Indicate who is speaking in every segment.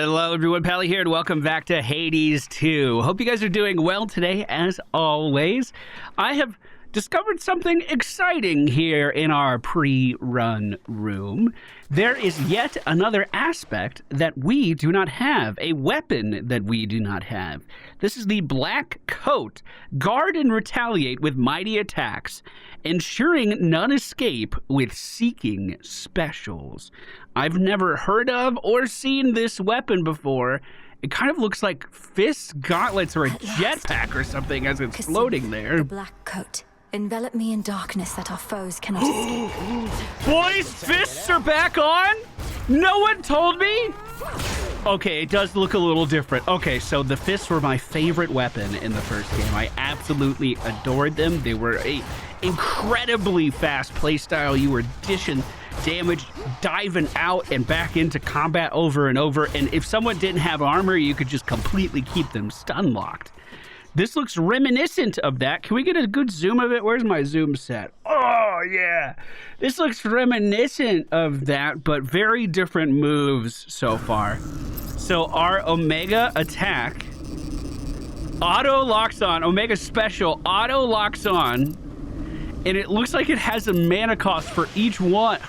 Speaker 1: Hello everyone, Pally here, and welcome back to Hades 2. Hope you guys are doing well today, as always. I have discovered something exciting here in our pre-run room. There is yet another aspect that we do not have, a weapon that we do not have. This is the black coat. Guard and retaliate with mighty attacks, ensuring none escape with seeking specials. I've never heard of or seen this weapon before. It kind of looks like fists, gauntlets, or a jetpack or something as it's floating there.
Speaker 2: The black coat. Envelop me in darkness that our foes cannot escape.
Speaker 1: Boys, fists are back on? No one told me? Okay, it does look a little different. Okay, so the fists were my favorite weapon in the first game. I absolutely adored them. They were a incredibly fast playstyle. You were dishing damage, diving out and back into combat over and over. And if someone didn't have armor, you could just completely keep them stun locked. This looks reminiscent of that. Can we get a good zoom of it? Where's my zoom set? Oh, yeah. This looks reminiscent of that, but very different moves so far. So our Omega attack auto locks on. Omega special auto locks on. And it looks like it has a mana cost for each one.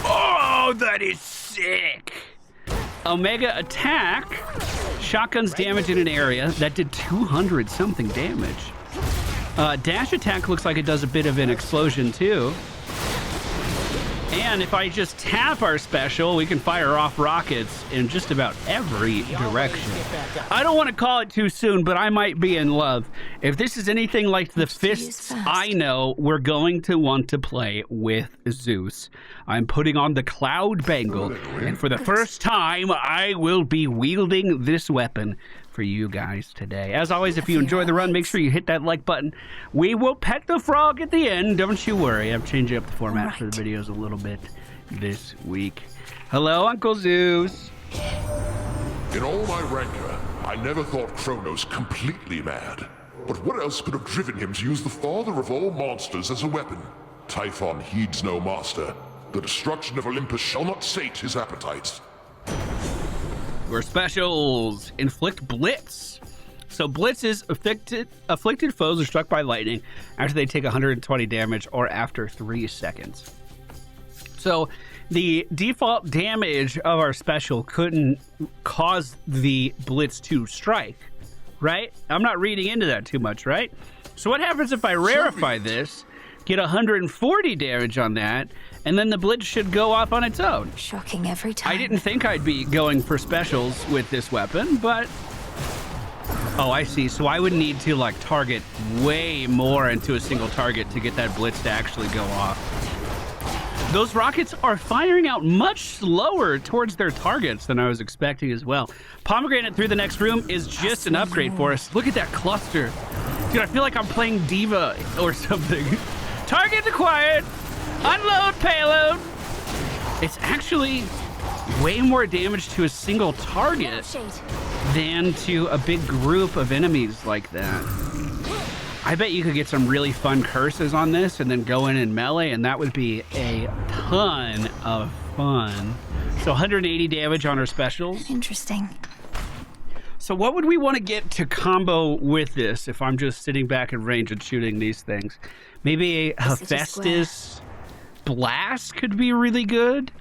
Speaker 1: Oh, that is sick. Omega attack shotguns damage in an area. That did 200 something damage. Dash attack looks like it does a bit of an explosion too. And if I just tap our special, we can fire off rockets in just about every direction. I don't want to call it too soon, but I might be in love. If this is anything like the fists I know, we're going to want to play with Zeus. I'm putting on the Cloud Bangle, and for the first time, I will be wielding this weapon for you guys today. As always, if you enjoy the run, make sure you hit that like button. We will pet the frog at the end. Don't you worry. I'm changing up the format for the videos a little bit this week. Hello, Uncle Zeus.
Speaker 3: In all my rancor, I never thought Kronos completely mad. But what else could have driven him to use the father of all monsters as a weapon? Typhon heeds no master. The destruction of Olympus shall not sate his appetites.
Speaker 1: Your specials. Inflict Blitz. So Blitz is afflicted foes are struck by lightning after they take 120 damage or after 3 seconds. So the default damage of our special couldn't cause the Blitz to strike, right? I'm not reading into that too much, right? So what happens if I rarefy this, get 140 damage on that, and then the Blitz should go off on its own?
Speaker 2: Shocking every time.
Speaker 1: I didn't think I'd be going for specials with this weapon, but... Oh, I see. So I would need to, like, target way more into a single target to get that Blitz to actually go off. Those rockets are firing out much slower towards their targets than I was expecting as well. Pomegranate through the next room is just an upgrade for us. Look at that cluster. Dude, I feel like I'm playing Diva or something. Target acquired. Unload payload. It's actually way more damage to a single target than to a big group of enemies like that. I bet you could get some really fun curses on this and then go in and melee, and that would be a ton of fun. So 180 damage on our specials.
Speaker 2: Interesting.
Speaker 1: So what would we want to get to combo with this if I'm just sitting back in range and shooting these things? Maybe a Hephaestus Blast could be really good.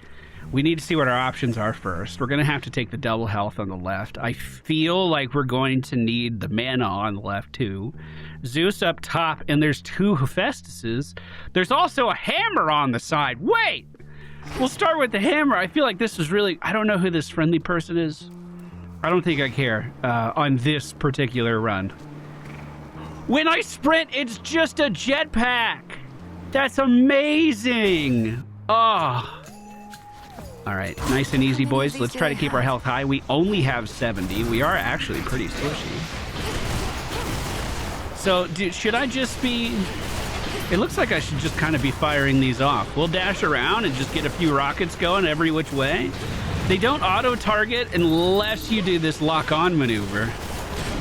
Speaker 1: We need to see what our options are first. We're going to have to take the double health on the left. I feel like we're going to need the mana on the left too. Zeus up top, and there's 2 Hephaestuses. There's also a hammer on the side. Wait! We'll start with the hammer. I feel like this is really... I don't know who this friendly person is. I don't think I care on this particular run. When I sprint, it's just a jetpack. That's amazing. Oh. All right, nice and easy, boys. Let's try to keep our health high. We only have 70. We are actually pretty squishy. So, should I just be... It looks like I should just kind of be firing these off. We'll dash around and just get a few rockets going every which way. They don't auto-target unless you do this lock-on maneuver.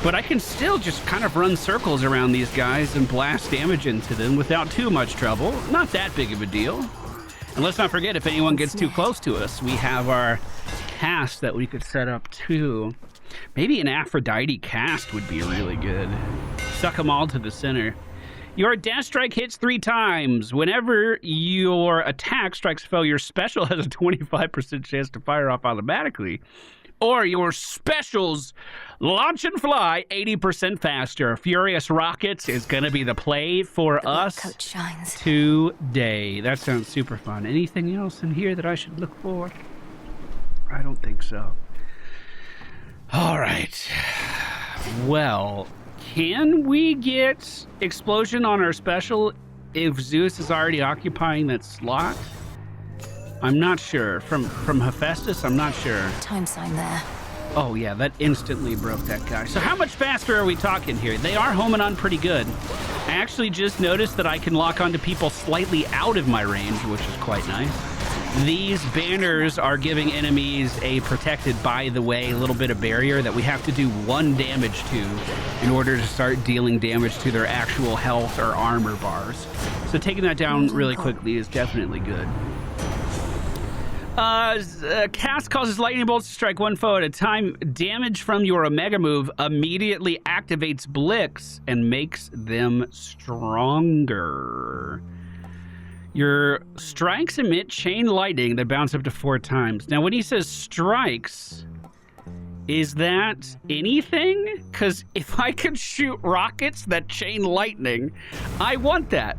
Speaker 1: But I can still just kind of run circles around these guys and blast damage into them without too much trouble. Not that big of a deal. And let's not forget, if anyone gets too close to us, we have our cast that we could set up too. Maybe an Aphrodite cast would be really good. Suck them all to the center. Your dash strike hits 3 times. Whenever your attack strikes a foe, your special has a 25% chance to fire off automatically. Or your specials launch and fly 80% faster. Furious Rockets is going to be the play for us today. That sounds super fun. Anything else in here that I should look for? I don't think so. All right. Well, can we get explosion on our special if Zeus is already occupying that slot? I'm not sure. From Hephaestus, I'm not sure.
Speaker 2: Time sign there.
Speaker 1: Oh yeah, that instantly broke that guy. So how much faster are we talking here? They are homing on pretty good. I actually just noticed that I can lock onto people slightly out of my range, which is quite nice. These banners are giving enemies a protected by the way little bit of barrier that we have to do 1 damage to in order to start dealing damage to their actual health or armor bars. So taking that down really quickly is definitely good. Cast causes lightning bolts to strike 1 foe at a time. Damage from your Omega move immediately activates Blix and makes them stronger. Your strikes emit chain lightning that bounce up to 4 times. Now, when he says strikes, is that anything? Because if I can shoot rockets that chain lightning, I want that.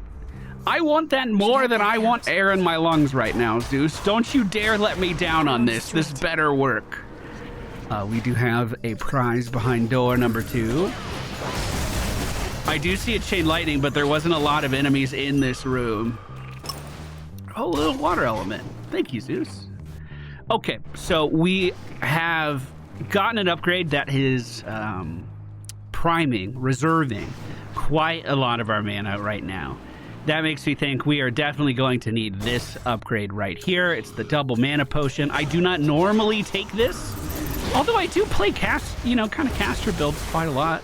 Speaker 1: I want that more than I want air in my lungs right now, Zeus. Don't you dare let me down on this. This better work. We do have a prize behind door number 2. I do see a chain lightning, but there wasn't a lot of enemies in this room. Oh, a little water element. Thank you, Zeus. Okay, so we have gotten an upgrade that is reserving quite a lot of our mana right now. That makes me think we are definitely going to need this upgrade right here. It's the double mana potion. I do not normally take this, although I do play kind of caster builds quite a lot.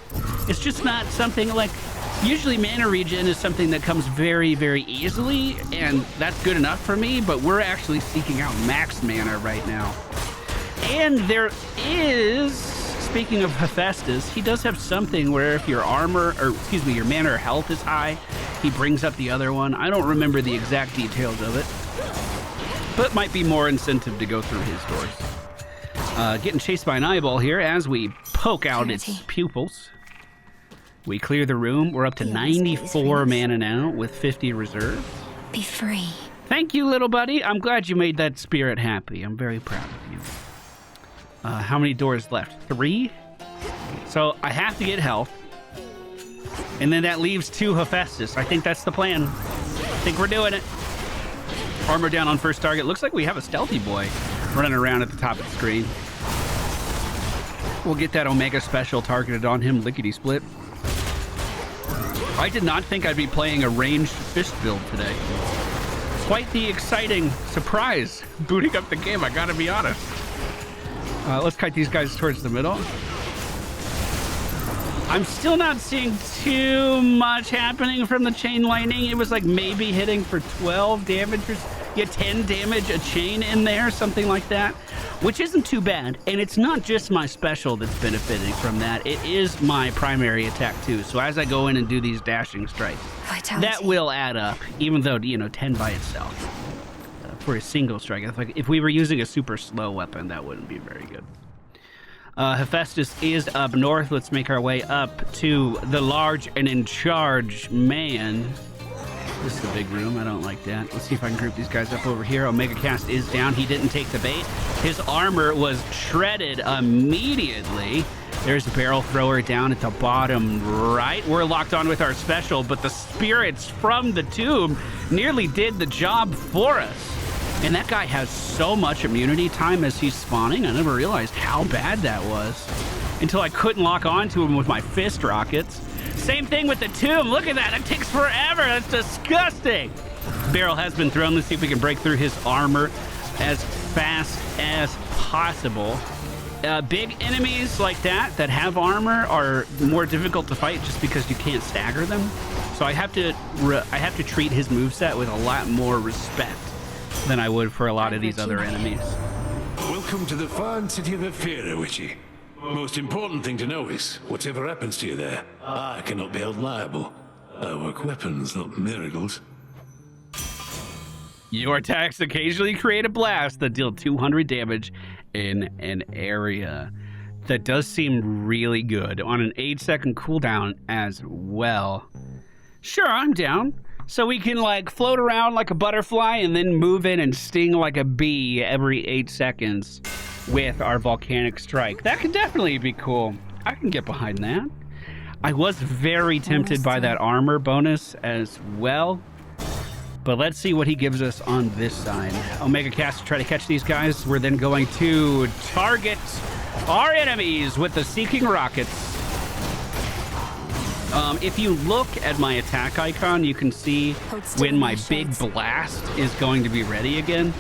Speaker 1: It's just not something like, usually mana regen is something that comes very, very easily, and that's good enough for me, but we're actually seeking out max mana right now. And there is, speaking of Hephaestus, he does have something where if your your mana or health is high, he brings up the other one. I don't remember the exact details of it, but might be more incentive to go through his doors. Getting chased by an eyeball here as we poke out its pupils. We clear the room. We're up to 94 mana now with 50 reserves.
Speaker 2: Be free.
Speaker 1: Thank you, little buddy. I'm glad you made that spirit happy. I'm very proud of you. How many doors left? 3? So I have to get health. And then that leaves 2 Hephaestus. I think that's the plan. I think we're doing it. Armor down on first target. Looks like we have a stealthy boy running around at the top of the screen. We'll get that Omega special targeted on him, lickety-split. I did not think I'd be playing a ranged fist build today. Quite the exciting surprise booting up the game, I gotta be honest. Let's kite these guys towards the middle. I'm still not seeing too much happening from the chain lightning. It was like maybe hitting for 12 damage or 10 damage a chain in there, something like that, which isn't too bad. And it's not just my special that's benefiting from that. It is my primary attack too. So as I go in and do these dashing strikes, that will add up, even though, 10 by itself. For a single strike, if we were using a super slow weapon, that wouldn't be very good. Hephaestus is up north. Let's make our way up to the large and in charge man. This is a big room. I don't like that. Let's see if I can group these guys up over here. Omega Cast is down. He didn't take the bait. His armor was shredded immediately. There's a barrel thrower down at the bottom right. We're locked on with our special, but the spirits from the tomb nearly did the job for us. And that guy has so much immunity time as he's spawning. I never realized how bad that was until I couldn't lock onto him with my fist rockets. Same thing with the tomb. Look at that. It takes forever. That's disgusting. Barrel has been thrown. Let's see if we can break through his armor as fast as possible. Big enemies like that have armor are more difficult to fight just because you can't stagger them. So I have to treat his moveset with a lot more respect than I would for a lot of these other enemies.
Speaker 4: We'll Welcome to the fine city of Athena, Witchy. Most important thing to know is, whatever happens to you there, I cannot be held liable. I work weapons, not miracles.
Speaker 1: Your attacks occasionally create a blast that deal 200 damage in an area. That does seem really good on an 8-second cooldown as well. Sure, I'm down. So we can like float around like a butterfly and then move in and sting like a bee every 8 seconds with our volcanic strike. That could definitely be cool. I can get behind that. I was very tempted by that armor bonus as well. But let's see what he gives us on this side. Omega cast to try to catch these guys. We're then going to target our enemies with the Seeking Rockets. If you look at my attack icon, you can see when my big blast is going to be ready again.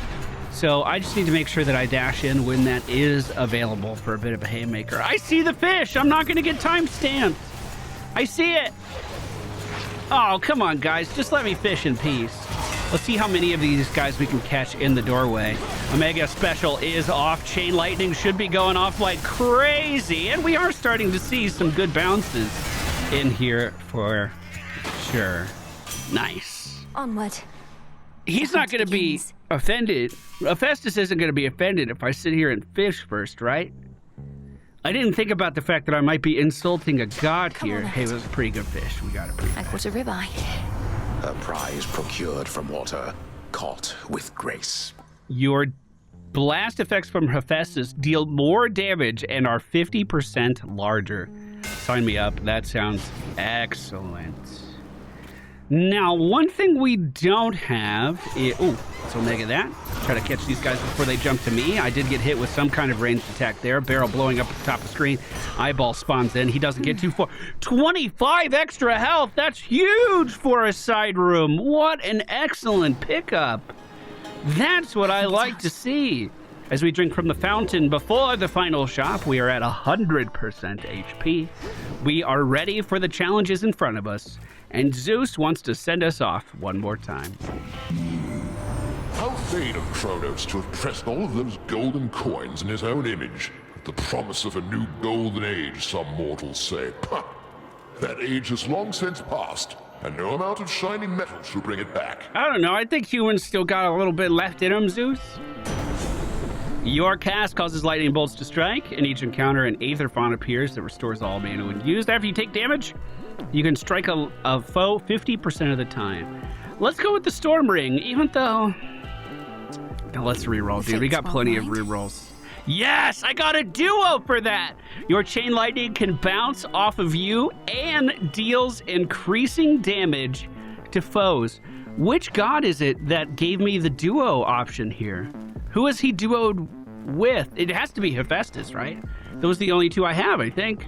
Speaker 1: So I just need to make sure that I dash in when that is available for a bit of a haymaker. I see the fish. I'm not going to get time stamped. I see it. Oh, come on, guys. Just let me fish in peace. Let's see how many of these guys we can catch in the doorway. Omega Special is off. Chain Lightning should be going off like crazy. And we are starting to see some good bounces in here for sure. Nice.
Speaker 2: Onward.
Speaker 1: He's not going to be offended. Hephaestus isn't going to be offended if I sit here and fish first, right? I didn't think about the fact that I might be insulting a god here. Hey, it was a pretty good fish. We got a pretty good.
Speaker 2: I caught a ribeye.
Speaker 5: A prize procured from water, caught with grace.
Speaker 1: Your blast effects from Hephaestus deal more damage and are 50% larger. Sign me up. That sounds excellent. Now, one thing we don't have is... Oh, let's Omega that. Try to catch these guys before they jump to me. I did get hit with some kind of ranged attack there. Barrel blowing up at the top of the screen. Eyeball spawns in. He doesn't get too far. 25 extra health. That's huge for a side room. What an excellent pickup. That's what I like to see. As we drink from the fountain before the final shop, we are at 100% HP. We are ready for the challenges in front of us. And Zeus wants to send us off one more time.
Speaker 3: How vain of Kronos to have pressed all of those golden coins in his own image, with the promise of a new golden age, some mortals say. Pah! That age has long since passed, and no amount of shining metal shall bring it back.
Speaker 1: I don't know, I think humans still got a little bit left in them, Zeus. Your cast causes lightning bolts to strike. In each encounter, an Aether Fawn appears that restores all mana when used. After you take damage, you can strike a foe 50% of the time. Let's go with the Storm Ring, even though... Now let's reroll, dude. We got plenty of rerolls. Yes, I got a duo for that. Your Chain Lightning can bounce off of you and deals increasing damage to foes. Which god is it that gave me the duo option here? Who is he duoed with? It has to be Hephaestus, right? Those are the only two I have, I think.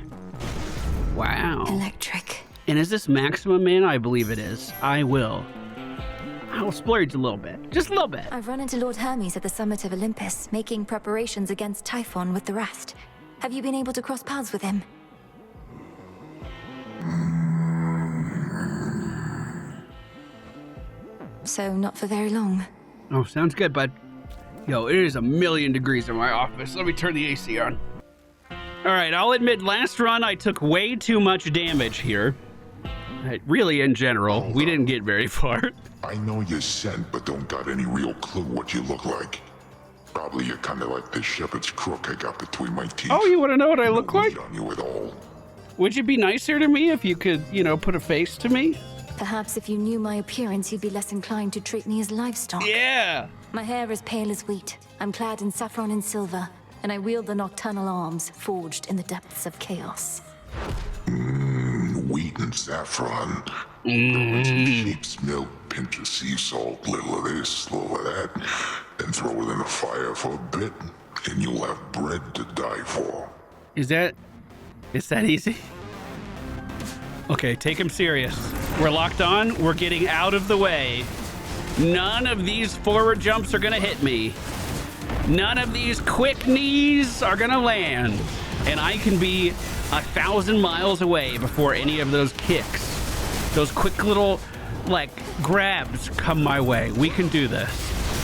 Speaker 1: Wow.
Speaker 2: Electric.
Speaker 1: And is this maximum mana? I believe it is. I'll splurge a little bit. Just a little bit.
Speaker 2: I've run into Lord Hermes at the summit of Olympus, making preparations against Typhon with the rest. Have you been able to cross paths with him? So, not for very long.
Speaker 1: Oh, sounds good, bud. Yo, it is 1,000,000 degrees in my office. Let me turn the AC on. All right, I'll admit, last run I took way too much damage here. Really, in general, we didn't get very far.
Speaker 3: I know you're sent, but don't got any real clue what you look like. Probably you're kind of like this shepherd's crook I got between my teeth.
Speaker 1: Oh, you want to know what I look like?
Speaker 3: On you at all.
Speaker 1: Would you be nicer to me if you could, put a face to me?
Speaker 2: Perhaps if you knew my appearance, you'd be less inclined to treat me as livestock.
Speaker 1: Yeah.
Speaker 2: My hair is pale as wheat. I'm clad in saffron and silver, and I wield the nocturnal arms forged in the depths of chaos.
Speaker 3: Wheat and saffron. With some sheep's milk, pinch of sea salt, little of this, little of that, and throw it in the fire for a bit, and you'll have bread to die for.
Speaker 1: Is that easy? Okay, take him serious. We're locked on. We're getting out of the way. None of these forward jumps are gonna hit me. None of these quick knees are gonna land. And I can be 1,000 miles away before any of those kicks, those quick little, grabs come my way. We can do this.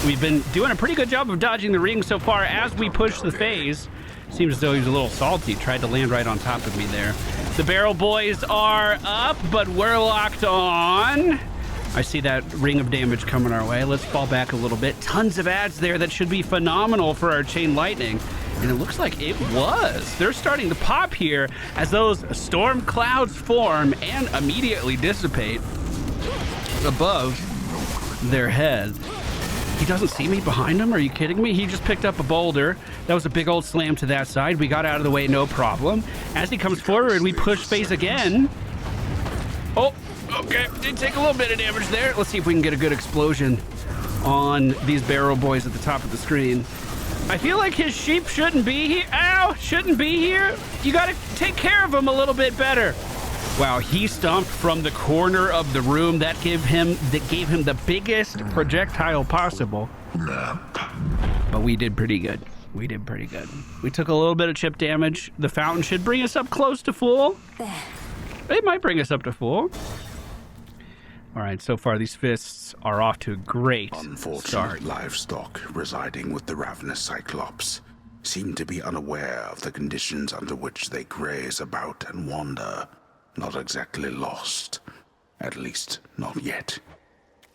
Speaker 1: We've been doing a pretty good job of dodging the ring so far as we push the phase. Seems as though he's a little salty. Tried to land right on top of me there. The barrel boys are up, but we're locked on. I see that ring of damage coming our way. Let's fall back a little bit. Tons of ads there that should be phenomenal for our chain lightning. And it looks like it was. They're starting to pop here as those storm clouds form and immediately dissipate above their head. He doesn't see me behind him? Are you kidding me? He just picked up a boulder. That was a big old slam to that side. We got out of the way, no problem. As he comes forward, we push phase again. Oh, okay. Did take a little bit of damage there. Let's see if we can get a good explosion on these barrel boys at the top of the screen. I feel like his sheep shouldn't be here. Ow, shouldn't be here. You got to take care of him a little bit better. Wow, he stomped from the corner of the room. That gave him the biggest projectile possible. But we did pretty good. We did pretty good. We took a little bit of chip damage. The fountain should bring us up close to full.
Speaker 2: There.
Speaker 1: It might bring us up to full. All right, so far these fists are off to a great
Speaker 5: Unfortunate
Speaker 1: start.
Speaker 5: livestock residing with the ravenous Cyclops seem to be unaware of the conditions under which they graze about and wander. Not exactly lost. At least, not yet.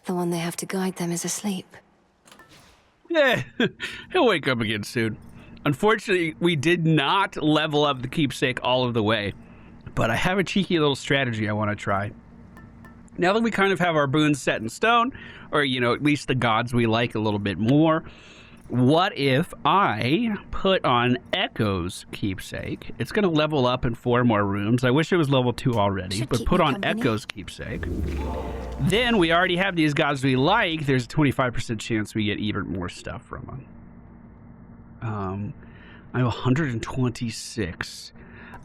Speaker 2: The one they have to guide them is asleep.
Speaker 1: Yeah, he'll wake up again soon. Unfortunately, we did not level up the keepsake all of the way, but I have a cheeky little strategy I want to try. Now that we kind of have our boons set in stone, or, you know, at least the gods we like a little bit more, what if I put on Echo's keepsake? It's going to level up in 4 more rooms. I wish it was level 2 already, but put on Echo's keepsake. Then we already have these gods we like. There's a 25% chance we get even more stuff from them. I have 126.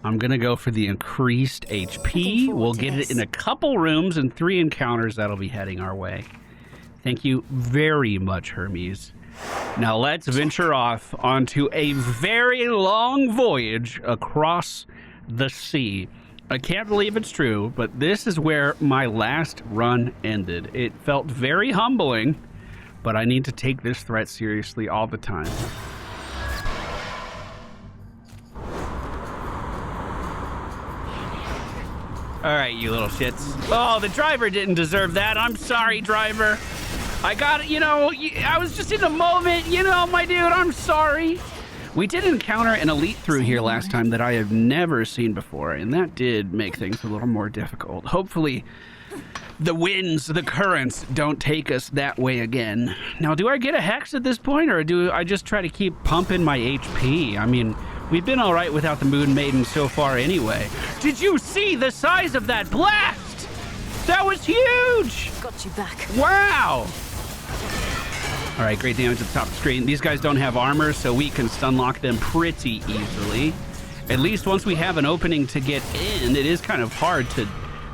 Speaker 1: I'm going to go for the increased HP. We'll get it in a couple rooms and 3 encounters that'll be heading our way. Thank you very much, Hermes. Now let's venture off onto a very long voyage across the sea. I can't believe it's true, but this is where my last run ended. It felt very humbling, but I need to take this threat seriously all the time. All right, you little shits. Oh, the driver didn't deserve that. I'm sorry, driver. I got it, you know, I was just in a moment, you know, my dude, I'm sorry. We did encounter an elite through here last time that I have never seen before, and that did make things a little more difficult. Hopefully, the winds, the currents don't take us that way again. Now, do I get a hex at this point, or do I just try to keep pumping my HP? I mean, we've been all right without the Moon Maiden so far anyway. Did you see the size of that blast? That was huge!
Speaker 2: Got you back.
Speaker 1: Wow! All right, great damage at the top of the screen. These guys don't have armor, so we can stun lock them pretty easily. At least once we have an opening to get in, it is kind of hard to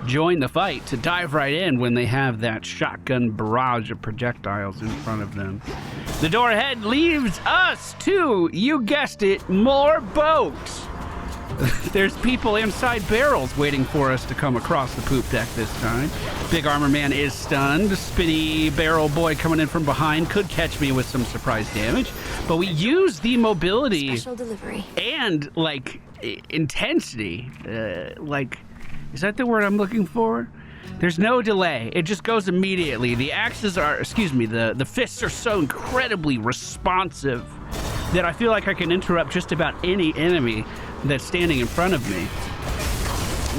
Speaker 1: join the fight, to dive right in when they have that shotgun barrage of projectiles in front of them. The door ahead leaves us to, you guessed it, more boats. There's people inside barrels waiting for us to come across the poop deck this time. Big Armor Man is stunned. Spinny Barrel Boy coming in from behind could catch me with some surprise damage. But we use the mobility
Speaker 2: Special delivery.
Speaker 1: and, like, intensity. Is that the word I'm looking for? There's no delay. It just goes immediately. The axes are, the fists are so incredibly responsive that I feel like I can interrupt just about any enemy that's standing in front of me.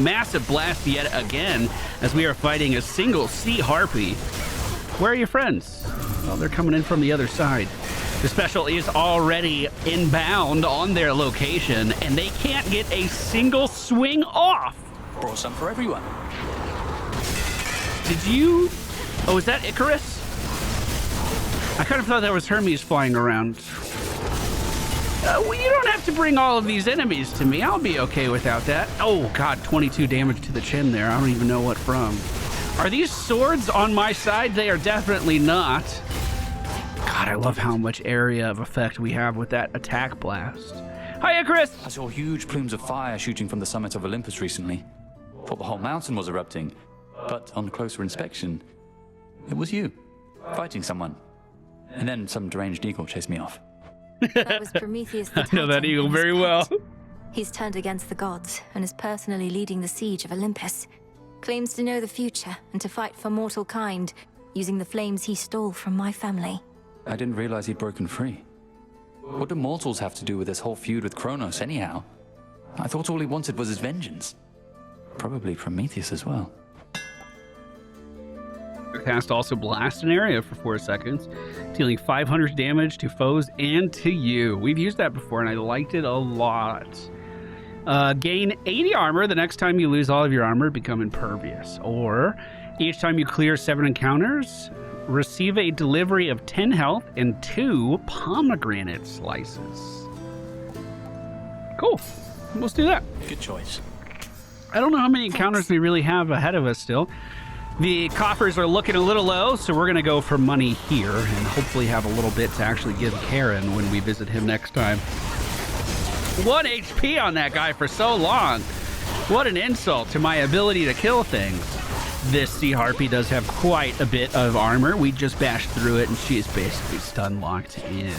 Speaker 1: Massive blast yet again as we are fighting a single sea harpy. Where are your friends? Well, they're coming in from the other side. The special is already inbound on their location, and they can't get a single swing off.
Speaker 6: Brought some for everyone.
Speaker 1: Did you... Oh, is that Icarus? I kind of thought that was Hermes flying around. Well, you don't have to bring all of these enemies to me. I'll be okay without that. Oh, God, 22 damage to the chin there. I don't even know what from. Are these swords on my side? They are definitely not. God, I love how much area of effect we have with that attack blast. Hi, Icarus!
Speaker 6: I saw huge plumes of fire shooting from the summit of Olympus recently. Thought the whole mountain was erupting. But on closer inspection, it was you, fighting someone. And then some deranged eagle chased me off.
Speaker 2: That was Prometheus the
Speaker 1: I know that
Speaker 2: Titan
Speaker 1: eagle
Speaker 2: and his
Speaker 1: very
Speaker 2: pet.
Speaker 1: well.
Speaker 2: He's turned against the gods and is personally leading the siege of Olympus. Claims to know the future and to fight for mortal kind, using the flames he stole from my family.
Speaker 6: I didn't realize he'd broken free. What do mortals have to do with this whole feud with Kronos, anyhow? I thought all he wanted was his vengeance. Probably Prometheus as well.
Speaker 1: Cast also blast an area for 4 seconds, dealing 500 damage to foes and to you. We've used that before, and I liked it a lot. Gain 80 armor. The next time you lose all of your armor, become impervious. Or each time you clear 7 encounters, receive a delivery of 10 health and 2 pomegranate slices. Cool. Let's do that.
Speaker 6: Good choice.
Speaker 1: I don't know how many encounters we really have ahead of us still. The coffers are looking a little low, so we're going to go for money here and hopefully have a little bit to actually give Karen when we visit him next time. 1 HP on that guy for so long. What an insult to my ability to kill things. This sea harpy does have quite a bit of armor. We just bashed through it, and she is basically stun locked in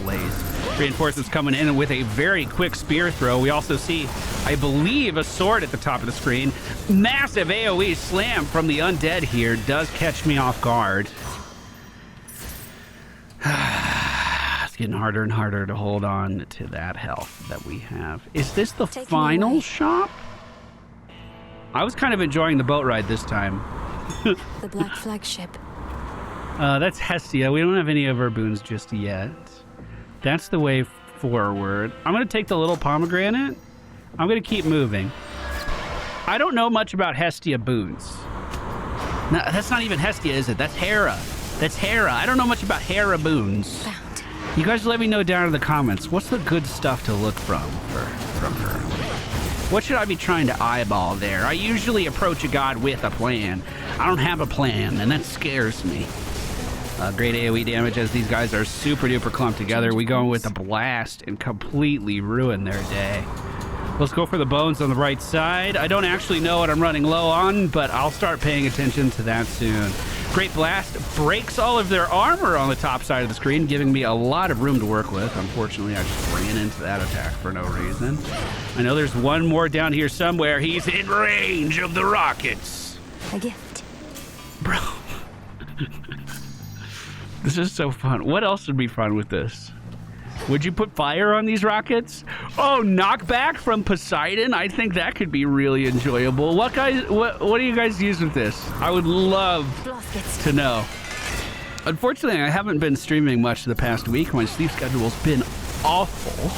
Speaker 1: place. Reinforcements coming in with a very quick spear throw. We also see, I believe, a sword at the top of the screen. Massive AoE slam from the undead here does catch me off guard. It's getting harder and harder to hold on to that health that we have. Is this the final shop? I was kind of enjoying the boat ride this time.
Speaker 2: The Black Flagship.
Speaker 1: That's Hestia. We don't have any of our boons just yet. That's the way forward. I'm going to take the little pomegranate. I'm going to keep moving. I don't know much about Hestia boons. No, that's not even Hestia, is it? That's Hera. That's Hera. I don't know much about Hera boons.
Speaker 2: Found.
Speaker 1: You guys let me know down in the comments. What's the good stuff to look from her? What should I be trying to eyeball there? I usually approach a god with a plan. I don't have a plan, and that scares me. Great AoE damage as these guys are super duper clumped together. We go with a blast and completely ruin their day. Let's go for the bones on the right side. I don't actually know what I'm running low on, but I'll start paying attention to that soon. Great blast breaks all of their armor on the top side of the screen, giving me a lot of room to work with. Unfortunately, I just ran into that attack for no reason. I know there's one more down here somewhere. He's in range of the rockets.
Speaker 2: A gift.
Speaker 1: Bro. This is so fun. What else would be fun with this? Would you put fire on these rockets? Oh, knockback from Poseidon? I think that could be really enjoyable. What do you guys use with this? I would love to know. Unfortunately, I haven't been streaming much the past week. My sleep schedule's been awful.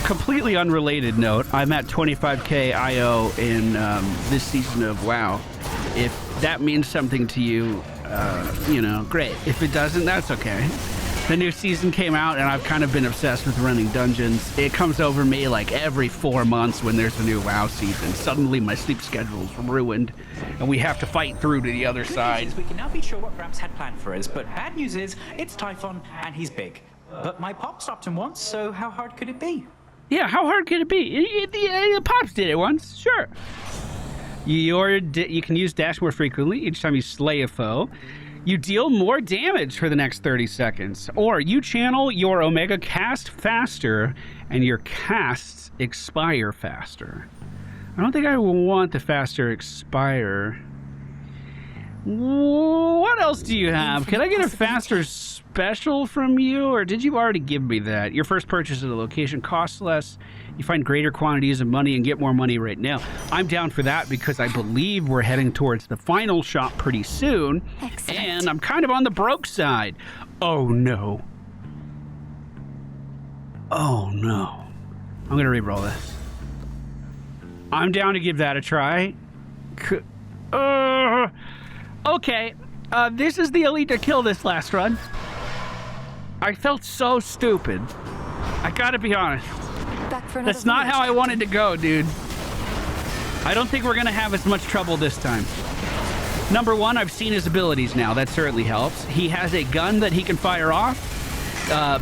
Speaker 1: Completely unrelated note, I'm at 25k IO in this season of WoW. If that means something to you, you know, great. If it doesn't, that's okay. The new season came out, and I've kind of been obsessed with running dungeons. It comes over me like every 4 months when there's a new WoW season. Suddenly, my sleep schedule's ruined, and we have to fight through to the other side.
Speaker 7: We can now be sure what Gramps had planned for us, but bad news is, it's Typhon, and he's big. But my pop stopped him once, so how hard could it be?
Speaker 1: Yeah, how hard could it be? The Pops did it once, sure. You can use dash more frequently each time you slay a foe. You deal more damage for the next 30 seconds. Or you channel your Omega cast faster, and your casts expire faster. I don't think I want the faster expire. What else do you have? Can I get a faster special from you, or did you already give me that? Your first purchase of the location costs less. You find greater quantities of money and get more money right now. I'm down for that because I believe we're heading towards the final shop pretty soon.
Speaker 2: Excellent.
Speaker 1: And I'm kind of on the broke side. Oh no. Oh no. I'm gonna re-roll this. I'm down to give that a try. Okay. This is the elite to kill this last run. I felt so stupid. I gotta be honest.
Speaker 2: Back for another
Speaker 1: That's not how I wanted to go, dude. I don't think we're gonna have as much trouble this time. Number one, I've seen his abilities now. That certainly helps. He has a gun that he can fire off.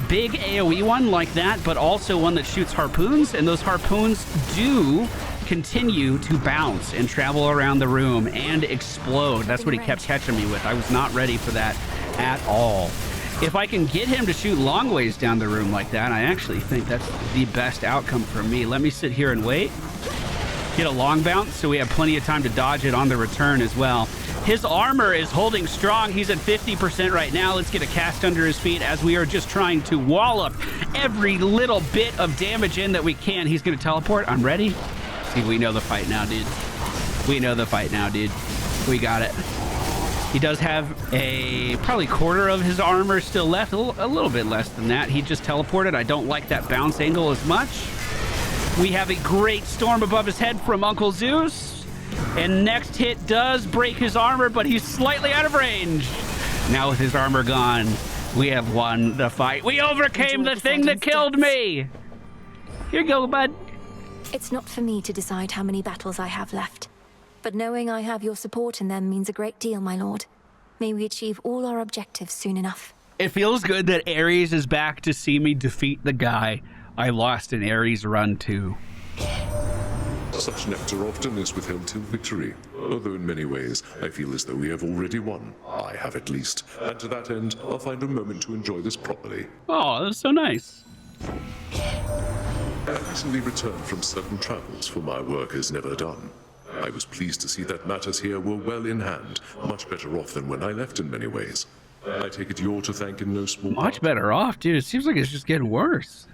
Speaker 1: Big AoE one like that, but also one that shoots harpoons, and those harpoons do continue to bounce and travel around the room and explode. That's what he kept catching me with. I was not ready for that at all. If I can get him to shoot long ways down the room like that, I actually think that's the best outcome for me. Let me sit here and wait. Get a long bounce so we have plenty of time to dodge it on the return as well. His armor is holding strong. He's at 50% right now. Let's get a cast under his feet as we are just trying to wallop every little bit of damage in that we can. He's going to teleport. I'm ready. See, we know the fight now, dude. We know the fight now, dude. We got it. He does have a probably quarter of his armor still left. A little bit less than that. He just teleported. I don't like that bounce angle as much. We have a great storm above his head from Uncle Zeus. And next hit does break his armor, but he's slightly out of range. Now with his armor gone, we have won the fight. We overcame the thing that killed me. Here you go, bud.
Speaker 2: It's not for me to decide how many battles I have left. But knowing I have your support in them means a great deal, my lord. May we achieve all our objectives soon enough.
Speaker 1: It feels good that Ares is back to see me defeat the guy I lost in Ares run 2.
Speaker 3: Such nectar often is withheld till victory, although in many ways I feel as though we have already won. I have at least, and to that end, I'll find a moment to enjoy this properly.
Speaker 1: Oh, that's so nice.
Speaker 3: I recently returned from certain travels for my work as never done. I was pleased to see that matters here were well in hand, much better off than when I left in many ways. I take it you're to thank in no small part.
Speaker 1: Much better off, dude. It seems like it's just getting worse.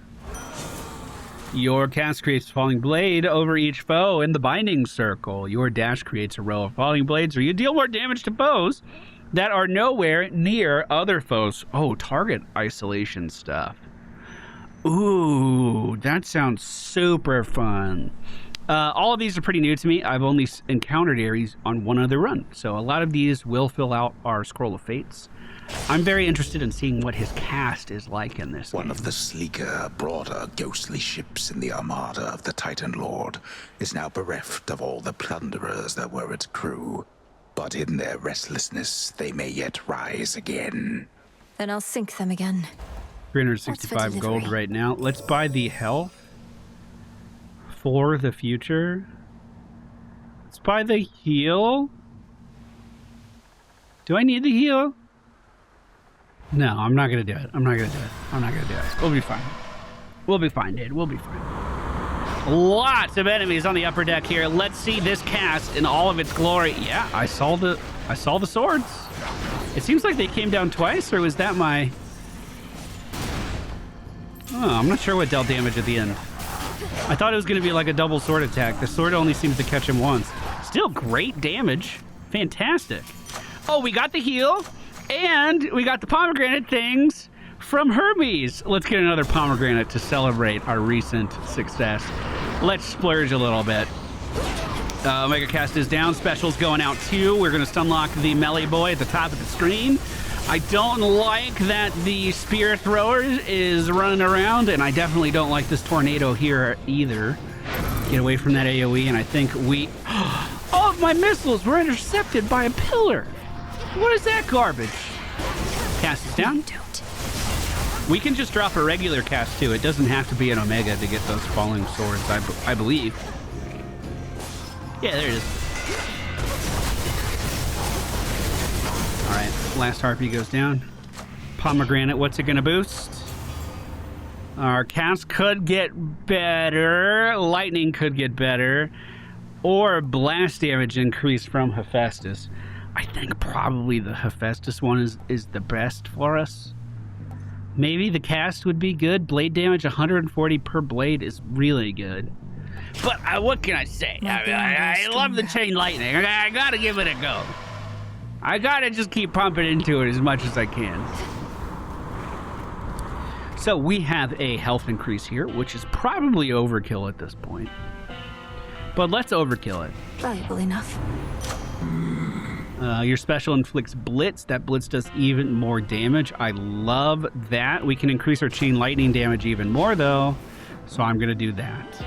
Speaker 1: Your cast creates falling blade over each foe in the binding circle. Your dash creates a row of falling blades, or you deal more damage to foes that are nowhere near other foes. Oh, target isolation stuff. Ooh, that sounds super fun. All of these are pretty new to me. I've only encountered Ares on one other run, so a lot of these will fill out our Scroll of Fates. I'm very interested in seeing what his cast is like in this
Speaker 5: One
Speaker 1: game.
Speaker 5: of the sleeker, broader, ghostly ships in the armada of the Titan Lord is now bereft of all the plunderers that were its crew. But in their restlessness, they may yet rise again.
Speaker 2: Then I'll sink them again.
Speaker 1: 365 gold
Speaker 2: delivery?
Speaker 1: right now. Let's buy the health for the future. Let's buy the heal. Do I need the heal? No, I'm not gonna do it. I'm not gonna do it. I'm not gonna do it. We'll be fine. We'll be fine, dude. We'll be fine. Lots of enemies on the upper deck here. Let's see this cast in all of its glory. Yeah, I saw the swords. It seems like they came down twice, or was that my... Oh, I'm not sure what dealt damage at the end. I thought it was going to be like a double sword attack. The sword only seems to catch him once. Still great damage. Fantastic. Oh, we got the heal, and we got the pomegranate things from Hermes. Let's get another pomegranate to celebrate our recent success. Let's splurge a little bit. Omega Cast is down. Special's going out too. We're going to stunlock the melee boy at the top of the screen. I don't like that the spear thrower is running around, and I definitely don't like this tornado here either. Get away from that AoE, and I think we... All of my missiles were intercepted by a pillar. What is that garbage? Cast is down. We can just drop a regular cast too. It doesn't have to be an Omega to get those falling swords, I believe. Yeah, there it is. All right, last harpy goes down. Pomegranate, what's it gonna boost? Our cast could get better. Lightning could get better. Or blast damage increase from Hephaestus. I think probably the Hephaestus one is the best for us. Maybe the cast would be good. Blade damage 140 per blade is really good. But what can I say? I love the chain lightning. I gotta give it a go. I gotta just keep pumping into it as much as I can. So we have a health increase here, which is probably overkill at this point. But let's overkill it.
Speaker 2: Valuable enough.
Speaker 1: Your special inflicts blitz. That blitz does even more damage. I love that. We can increase our chain lightning damage even more though. So I'm gonna do that.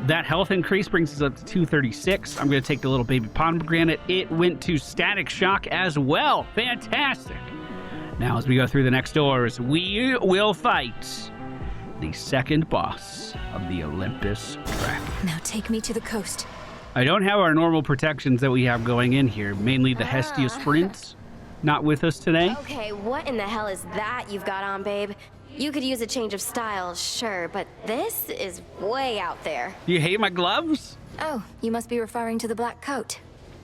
Speaker 1: That health increase brings us up to 236. I'm going to take the little baby pomegranate. It went to static shock as well. Fantastic. Now, as we go through the next doors, we will fight the second boss of the Olympus track.
Speaker 2: Now take me to the coast.
Speaker 1: I don't have our normal protections that we have going in here, mainly the Hephaestus sprints. not with us today.
Speaker 8: Okay, what in the hell is that you've got on, babe? You could use a change of style, sure, but this is way out there.
Speaker 1: You hate my gloves?
Speaker 2: Oh, you must be referring to the black coat.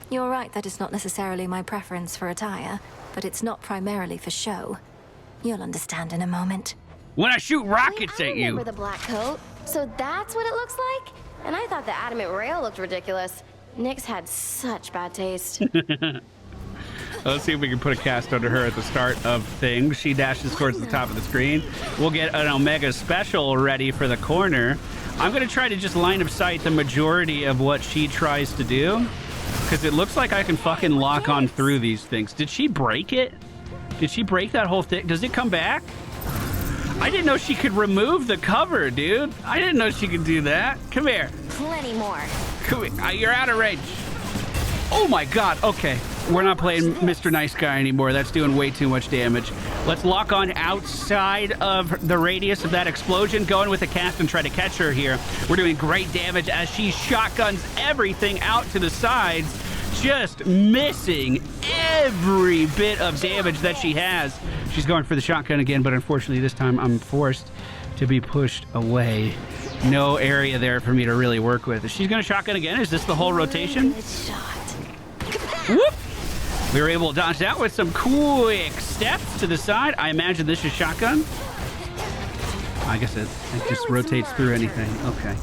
Speaker 2: You're right, that is not necessarily my preference for attire, but it's not primarily for show. You'll understand in a moment.
Speaker 1: When I shoot rockets
Speaker 8: I
Speaker 1: at you.
Speaker 8: remember the black coat, so that's what it looks like? And I thought the adamant rail looked ridiculous. Nyx had such bad taste.
Speaker 1: Let's see if we can put a cast under her at the start of things. She dashes towards the top of the screen. We'll get an Omega special ready for the corner. I'm going to try to just line of sight the majority of what she tries to do, because it looks like I can fucking lock on through these things. Did she break it? Did she break that whole thing? Does it come back? I didn't know she could remove the cover, dude. I didn't know she could do that. Come here.
Speaker 8: Plenty more.
Speaker 1: Come here. You're out of range. Oh my god. Okay. We're not playing Mr. Nice Guy anymore. That's doing way too much damage. Let's lock on outside of the radius of that explosion. Going with the cast and try to catch her here. We're doing great damage as she shotguns everything out to the sides. Just missing every bit of damage that she has. She's going for the shotgun again, but unfortunately this time I'm forced to be pushed away. No area there for me to really work with. She's going to shotgun again. Is this the whole rotation?
Speaker 8: Good shot.
Speaker 1: Whoop! We were able to dodge that with some quick steps to the side. I imagine this is shotgun. I guess it just rotates through anything. Okay.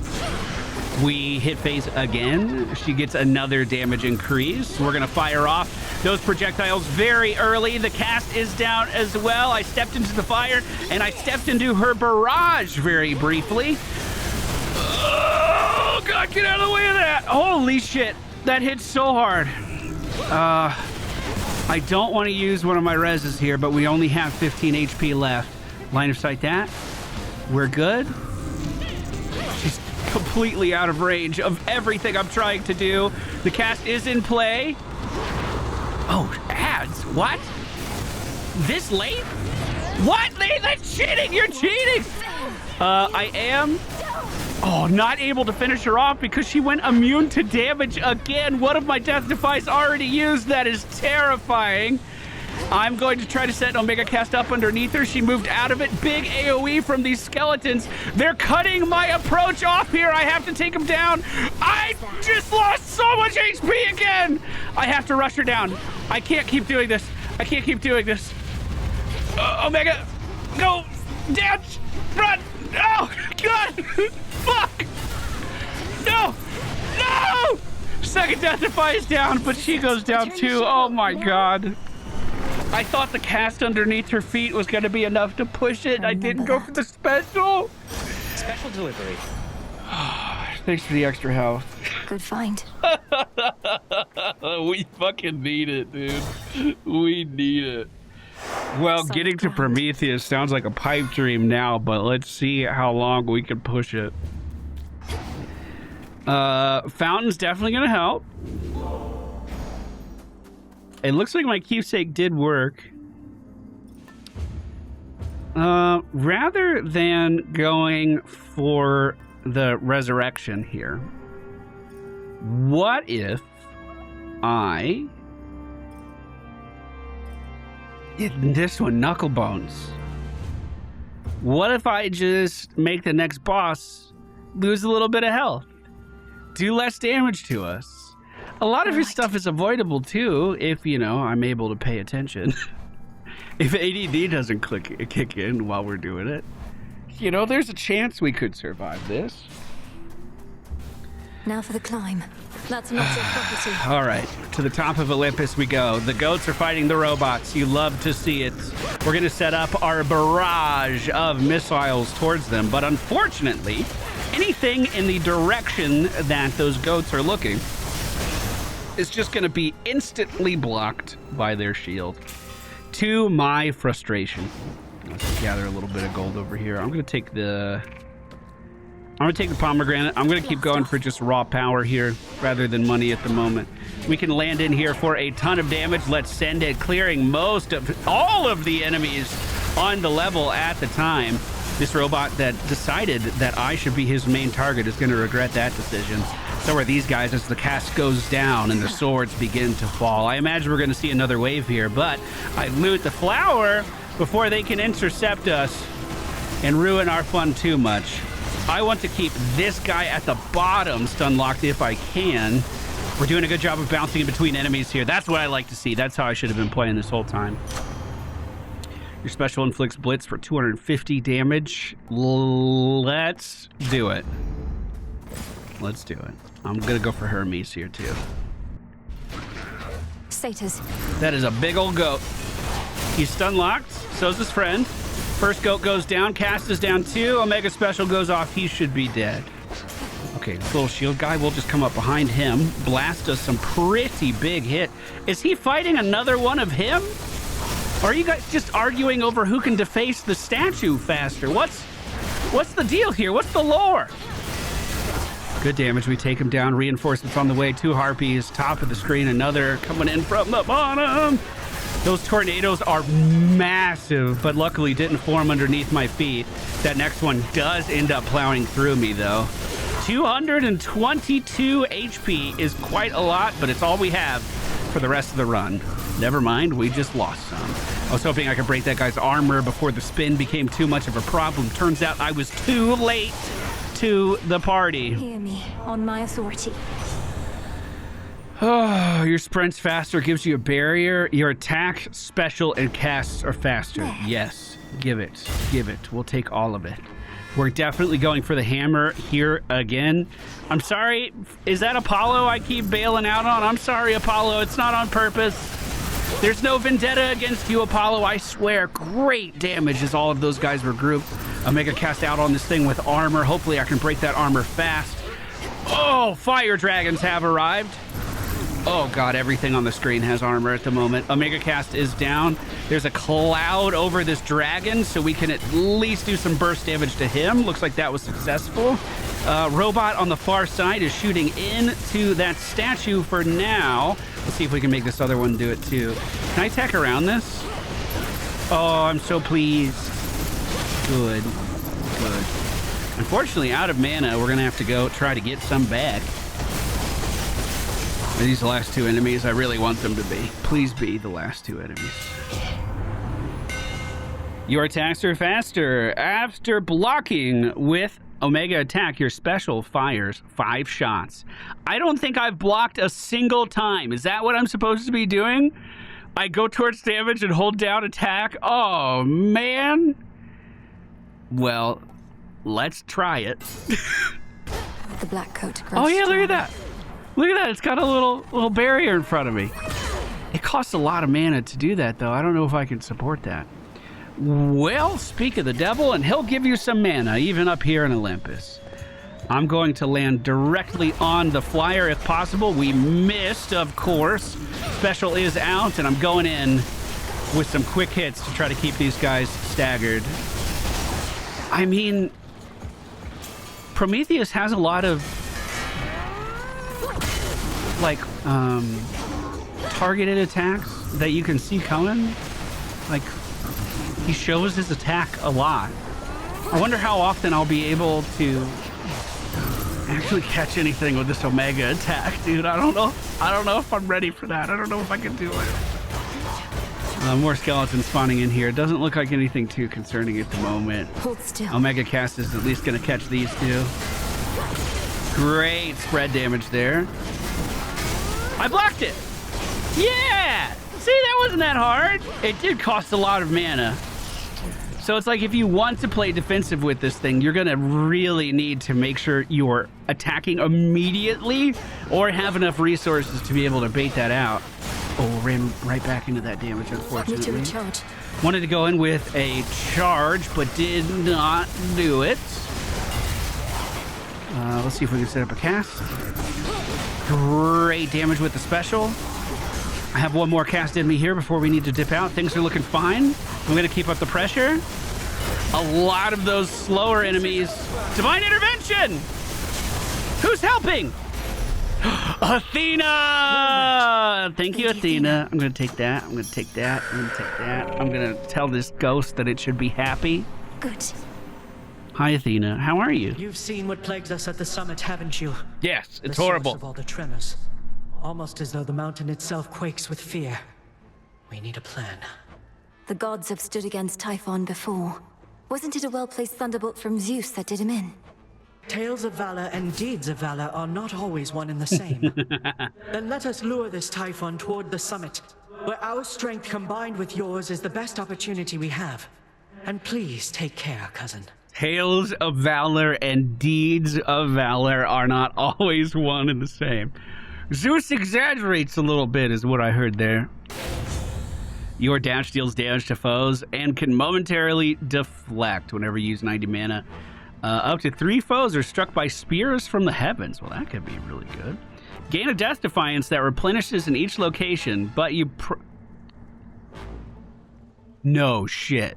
Speaker 1: We hit phase again. She gets another damage increase. We're going to fire off those projectiles very early. The cast is down as well. I stepped into the fire, and I stepped into her barrage very briefly. Oh, God, get out of the way of that. Holy shit. That hit so hard. I don't want to use one of my reses here, but we only have 15 HP left. Line of sight that. We're good. She's completely out of range of everything I'm trying to do. The cast is in play. Oh, ads. What? This late? What? That's cheating. You're cheating. I am... Oh, not able to finish her off because she went immune to damage again. One of my death defies already used. That is terrifying. I'm going to try to set an Omega cast up underneath her. She moved out of it. Big AoE from these skeletons. They're cutting my approach off here. I have to take them down. I just lost so much HP again. I have to rush her down. I can't keep doing this. I can't keep doing this. Omega, go, dance, run. Oh, God. Fuck! No! No! Second death defy is down, but she goes down too. Oh my god. I thought the cast underneath her feet was going to be enough to push it. I didn't go for the special.
Speaker 7: Special delivery.
Speaker 1: Thanks for the extra health.
Speaker 2: Good find.
Speaker 1: We fucking need it, dude. We need it. Well, getting to Prometheus sounds like a pipe dream now, but let's see how long we can push it. Fountain's definitely gonna help. It looks like my keepsake did work. Rather than going for the resurrection here, what if I... This one, knuckle bones. What if I just make the next boss lose a little bit of health? Do less damage to us. A lot of his stuff is avoidable too, if, you know, I'm able to pay attention. If ADD doesn't kick in while we're doing it. You know, there's a chance we could survive this.
Speaker 2: Now for the climb. That's not your property.
Speaker 1: All right, to the top of Olympus we go. The goats are fighting the robots. You love to see it. We're going to set up our barrage of missiles towards them, but unfortunately, anything in the direction that those goats are looking is just going to be instantly blocked by their shield. To my frustration. Let's gather a little bit of gold over here. I'm going to take the pomegranate. I'm going to keep going for just raw power here rather than money at the moment. We can land in here for a ton of damage. Let's send it, clearing all of the enemies on the level at the time. This robot that decided that I should be his main target is going to regret that decision. So are these guys as the cast goes down and the swords begin to fall. I imagine we're going to see another wave here, but I loot the flower before they can intercept us and ruin our fun too much. I want to keep this guy at the bottom stun locked if I can. We're doing a good job of bouncing in between enemies here. That's what I like to see. That's how I should have been playing this whole time. Your special inflicts blitz for 250 damage. Let's do it. Let's do it. I'm gonna go for Hermes here too.
Speaker 2: Satyrs.
Speaker 1: That is a big old goat. He's stun locked. So's his friend. First goat goes down. Cast is down 2. Omega special goes off. He should be dead. Okay, this little shield guy will just come up behind him. Blast us some pretty big hit. Is he fighting another one of him? Or are you guys just arguing over who can deface the statue faster? What's the deal here? What's the lore? Good damage. We take him down. Reinforcements on the way. 2 harpies. Top of the screen. Another coming in from the bottom. Those tornadoes are massive, but luckily didn't form underneath my feet. That next one does end up plowing through me, though. 222 HP is quite a lot, but it's all we have for the rest of the run. Never mind, we just lost some. I was hoping I could break that guy's armor before the spin became too much of a problem. Turns out I was too late to the party.
Speaker 2: Hear me on my authority.
Speaker 1: Oh, your sprint's faster, gives you a barrier. Your attack, special, and casts are faster. Yes, give it. Give it. We'll take all of it. We're definitely going for the hammer here again. I'm sorry. Is that Apollo I keep bailing out on? I'm sorry, Apollo. It's not on purpose. There's no vendetta against you, Apollo. I swear. Great damage as all of those guys were grouped. Omega cast out on this thing with armor. Hopefully I can break that armor fast. Oh, fire dragons have arrived. Oh god, everything on the screen has armor at the moment. Omega cast is down. There's a cloud over this dragon, so we can at least do some burst damage to him. Looks like that was successful. Robot on the far side is shooting into that statue for now. Let's see if we can make this other one do it too. Can I attack around this? Oh, I'm so pleased. Good. Good. Unfortunately, out of mana, we're gonna have to go try to get some back. Are these the last 2 enemies? I really want them to be. Please be the last 2 enemies. Your attacks are faster. After blocking with Omega attack, your special fires 5 shots. I don't think I've blocked a single time. Is that what I'm supposed to be doing? I go towards damage and hold down attack. Oh, man. Well, let's try it.
Speaker 2: The black coat.
Speaker 1: Oh, yeah, look at that. Look at that, it's got a little barrier in front of me. It costs a lot of mana to do that, though. I don't know if I can support that. Well, speak of the devil, and he'll give you some mana, even up here in Olympus. I'm going to land directly on the flyer if possible. We missed, of course. Special is out, and I'm going in with some quick hits to try to keep these guys staggered. I mean, Prometheus has a lot of like targeted attacks that you can see coming. Like, he shows his attack a lot. I wonder how often I'll be able to actually catch anything with this Omega attack, dude. I don't know if I'm ready for that. I don't know if I can do it. More skeletons spawning in here. Doesn't look like anything too concerning at the moment.
Speaker 2: Hold still.
Speaker 1: Omega cast is at least going to catch these 2. Great spread damage there. I blocked it. Yeah. See, that wasn't that hard. It did cost a lot of mana. So it's like if you want to play defensive with this thing, you're going to really need to make sure you're attacking immediately or have enough resources to be able to bait that out. Oh, ran right back into that damage, unfortunately.
Speaker 2: Need to recharge.
Speaker 1: Wanted to go in with a charge, but did not do it. Let's see if we can set up a cast. Great damage with the special. I have one more cast in me here before we need to dip out. Things are looking fine. I'm going to keep up the pressure. A lot of those slower enemies. Divine intervention! Who's helping? Athena! Thank you, Athena. I'm going to take that. I'm going to take that. I'm going to take that. I'm going to tell this ghost that it should be happy.
Speaker 2: Good.
Speaker 1: Hi, Athena. How are you?
Speaker 9: You've seen what plagues us at the summit, haven't you?
Speaker 1: Yes, it's
Speaker 9: the
Speaker 1: horrible.
Speaker 9: Source of all the tremors. Almost as though the mountain itself quakes with fear. We need a plan.
Speaker 2: The gods have stood against Typhon before. Wasn't it a well-placed thunderbolt from Zeus that did him in?
Speaker 9: Tales of valor and deeds of valor are not always one and the same. Then let us lure this Typhon toward the summit, where our strength combined with yours is the best opportunity we have. And please take care, cousin.
Speaker 1: Tales of valor and deeds of valor are not always one and the same. Zeus exaggerates a little bit, is what I heard there. Your dash deals damage to foes and can momentarily deflect whenever you use 90 mana. Up to 3 foes are struck by spears from the heavens. Well, that could be really good. Gain a death defiance that replenishes in each location, but you... No shit.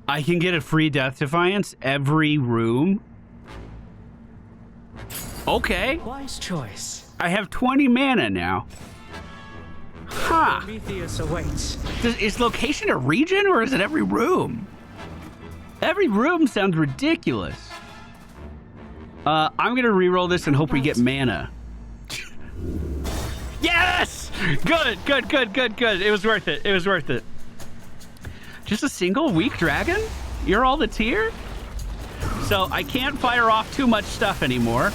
Speaker 1: I can get a free death defiance every room? Okay.
Speaker 9: Wise choice.
Speaker 1: I have 20 mana now. Huh.
Speaker 9: Prometheus awaits.
Speaker 1: Is location a region or is it every room? Every room sounds ridiculous. I'm gonna re-roll this and hope we get mana. Yes! Good. It was worth it. Just a single weak dragon? You're all that's here? So I can't fire off too much stuff anymore.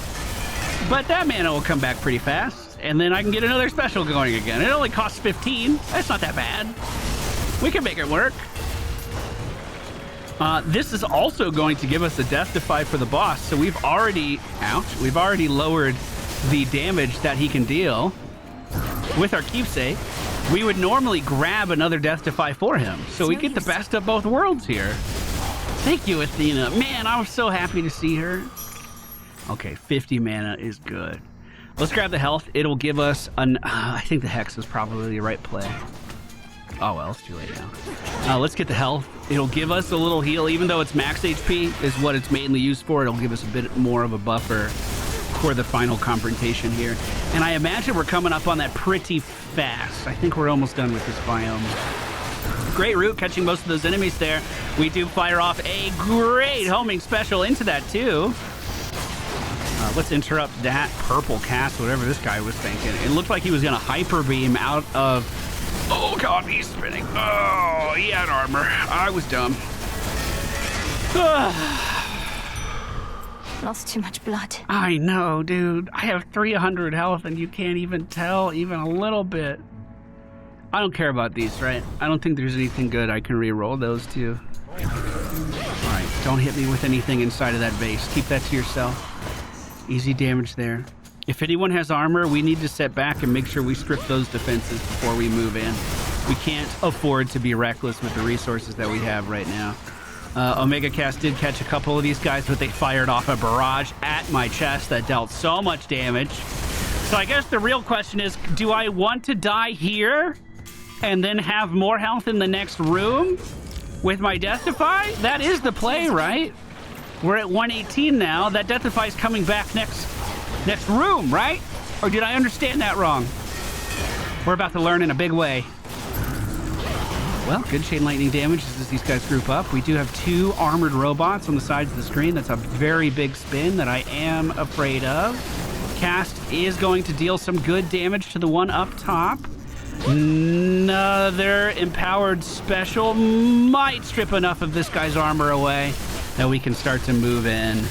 Speaker 1: But that mana will come back pretty fast. And then I can get another special going again. It only costs 15. That's not that bad. We can make it work. This is also going to give us a death defy for the boss. So we've already lowered the damage that he can deal with our keepsake. We would normally grab another death defy for him. So we get the best of both worlds here. Thank you, Athena. Man, I was so happy to see her. Okay, 50 mana is good. Let's grab the health. It'll give us an... I think the Hex is probably the right play. Oh, well, it's too late now. Let's get the health. It'll give us a little heal, even though it's max HP is what it's mainly used for. It'll give us a bit more of a buffer for the final confrontation here. And I imagine we're coming up on that pretty fast. I think we're almost done with this biome. Great route, catching most of those enemies there. We do fire off a great homing special into that, too. Let's interrupt that purple cast, whatever this guy was thinking. It looked like he was going to hyper beam out of... Oh, God, he's spinning. Oh, he had armor. I was dumb.
Speaker 2: Lost too much blood.
Speaker 1: I know, dude. I have 300 health, and you can't even tell even a little bit. I don't care about these, right? I don't think there's anything good. I can re-roll those, too. All right, don't hit me with anything inside of that base. Keep that to yourself. Easy damage there. If anyone has armor, we need to set back and make sure we strip those defenses before we move in. We can't afford to be reckless with the resources that we have right now. Omega Cast did catch a couple of these guys, but they fired off a barrage at my chest that dealt so much damage. So I guess the real question is, do I want to die here and then have more health in the next room with my Death Defy? That is the play, right? We're at 118 now. That Death Defy is coming back next room, right? Or did I understand that wrong? We're about to learn in a big way. Well, good chain lightning damage as these guys group up. We do have 2 armored robots on the sides of the screen. That's a very big spin that I am afraid of. Cast is going to deal some good damage to the one up top. Another empowered special might strip enough of this guy's armor away that we can start to move in